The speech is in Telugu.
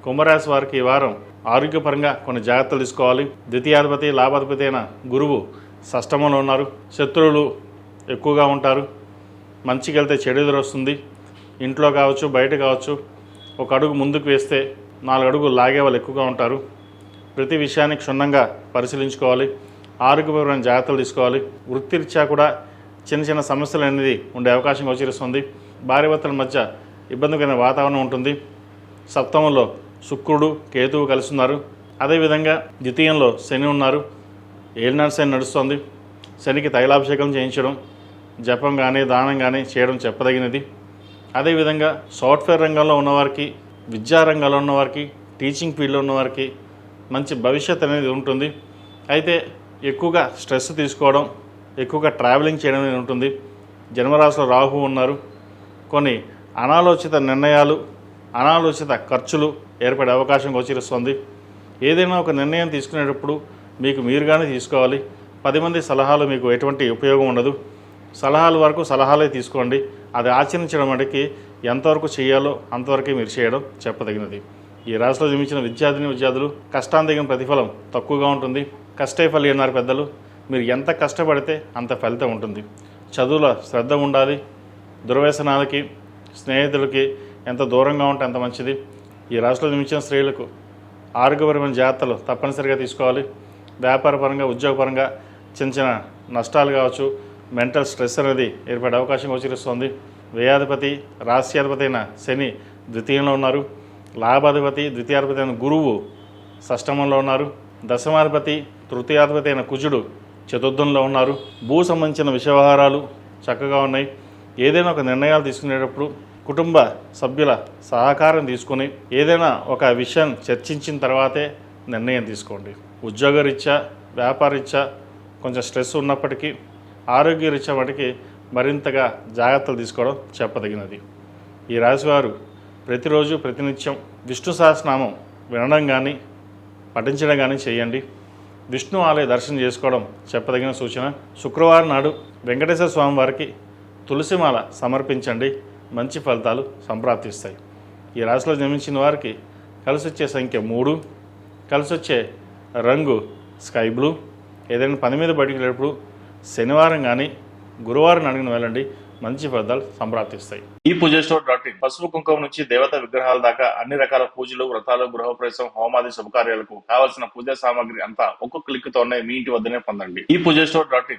కుంభరాశి వారికి ఈ వారం ఆరోగ్యపరంగా కొన్ని జాగ్రత్తలు తీసుకోవాలి. ద్వితీయాధిపతి లాభాధిపతి అయిన గురువు షష్టమంలో ఉన్నారు. శత్రువులు ఎక్కువగా ఉంటారు. మంచికి వెళ్తే చెడు ఎదురొస్తుంది. ఇంట్లో కావచ్చు, బయట కావచ్చు, ఒక అడుగు ముందుకు వేస్తే 4 అడుగులు లాగే వాళ్ళు ఎక్కువగా ఉంటారు. ప్రతి విషయాన్ని క్షుణ్ణంగా పరిశీలించుకోవాలి. ఆరోగ్యపరమైన జాగ్రత్తలు తీసుకోవాలి. వృత్తిరీత్యా కూడా చిన్న చిన్న సమస్యలు అనేది ఉండే అవకాశం గోచరిస్తుంది. భార్యాభర్తల మధ్య ఇబ్బందికరమైన వాతావరణం ఉంటుంది. సప్తమంలో శుక్రుడు కేతువు కలిసి ఉన్నారు. అదేవిధంగా ద్వితీయంలో శని ఉన్నారు. ఏలినాటి శని నడుస్తుంది. శనికి తైలాభిషేకం చేయించడం, జపం కానీ దానం కానీ చేయడం చెప్పదగినది. అదేవిధంగా సాఫ్ట్వేర్ రంగంలో ఉన్నవారికి, విద్యారంగంలో ఉన్నవారికి, టీచింగ్ ఫీల్డ్లో ఉన్నవారికి మంచి భవిష్యత్ అనేది ఉంటుంది. అయితే ఎక్కువగా స్ట్రెస్ తీసుకోవడం, ఎక్కువగా ట్రావెలింగ్ చేయడం అనేది ఉంటుంది. జన్మరాశిలో రాహు ఉన్నారు. కొన్ని అనాలోచిత నిర్ణయాలు, అనాలోచిత ఖర్చులు ఏర్పడే అవకాశం గోచరిస్తుంది. ఏదైనా ఒక నిర్ణయం తీసుకునేటప్పుడు మీకు మీరుగానే తీసుకోవాలి. 10 మంది సలహాలు మీకు ఎటువంటి ఉపయోగం ఉండదు. సలహాల వరకు సలహాలే తీసుకోండి. అది ఆచరించడం వాటికి ఎంతవరకు చేయాలో అంతవరకే మీరు చేయడం చెప్పదగినది. ఈ రాశిలో జన్మించిన విద్యార్థులు కష్టాంతగిన ప్రతిఫలం తక్కువగా ఉంటుంది. కష్టే ఫలి అన్నారు పెద్దలు. మీరు ఎంత కష్టపడితే అంత ఫలితం ఉంటుంది. చదువులో శ్రద్ధ ఉండాలి. దుర్వ్యసనాలకి, స్నేహితులకి ఎంత దూరంగా ఉంటే అంత మంచిది. ఈ రాశిలో జన్మించిన స్త్రీలకు ఆరోగ్యపరమైన జాగ్రత్తలు తప్పనిసరిగా తీసుకోవాలి. వ్యాపారపరంగా, ఉద్యోగపరంగా చిన్న చిన్న నష్టాలు కావచ్చు, మెంటల్ స్ట్రెస్ అనేది ఏర్పడే అవకాశం గోచరిస్తుంది. వ్యయాధిపతి, రాశ్యాధిపతి అయిన శని ద్వితీయంలో ఉన్నారు. లాభాధిపతి, ద్వితీయాధిపతి అయిన గురువు షష్టమంలో ఉన్నారు. దశమాధిపతి, తృతీయాధిపతి అయిన కుజుడు చతుర్థంలో ఉన్నారు. భూ సంబంధించిన విషయవహారాలు చక్కగా ఉన్నాయి. ఏదైనా ఒక నిర్ణయాలు తీసుకునేటప్పుడు కుటుంబ సభ్యుల సహకారం తీసుకొని ఏదైనా ఒక విషయం చర్చించిన తర్వాతే నిర్ణయం తీసుకోండి. ఉద్యోగరీత్యా, వ్యాపారరీత్యా కొంచెం స్ట్రెస్ ఉన్నప్పటికీ ఆరోగ్యరీత్యా వాటికి మరింతగా జాగ్రత్తలు తీసుకోవడం చెప్పదగినది. ఈ రాశివారు ప్రతిరోజు ప్రతినిత్యం విష్ణు సహస్రనామం వినడం కానీ పఠించడం కానీ చేయండి. విష్ణు ఆలయ దర్శనం చేసుకోవడం చెప్పదగిన సూచన. శుక్రవారం నాడు వెంకటేశ్వర స్వామి వారికి తులసిమాల సమర్పించండి. మంచి ఫలితాలు సంప్రాప్తిస్తాయి. ఈ రాశిలో జన్మించిన వారికి కలిసి వచ్చే సంఖ్య 3, కలిసి వచ్చే రంగు స్కై బ్లూ. ఏదైనా పని మీద బయటికి వెళ్ళేటప్పుడు శనివారం కానీ గురువారం అడిగిన వెళ్ళండి. మంచి ఫలితాలు సంప్రాప్తిస్తాయి. ఈ పూజస్టోర్.in పసుపు కుంకుమ నుంచి దేవత విగ్రహాల దాకా అన్ని రకాల పూజలు, వ్రతాలు, గృహప్రవేశం, హోమాది శుభకార్యాలకు కావలసిన పూజా సామాగ్రి అంతా ఒక్కొక్క క్లిక్ తోనే మీ ఇంటి వద్దనే పొందండి. ఈ పూజస్టోర్.in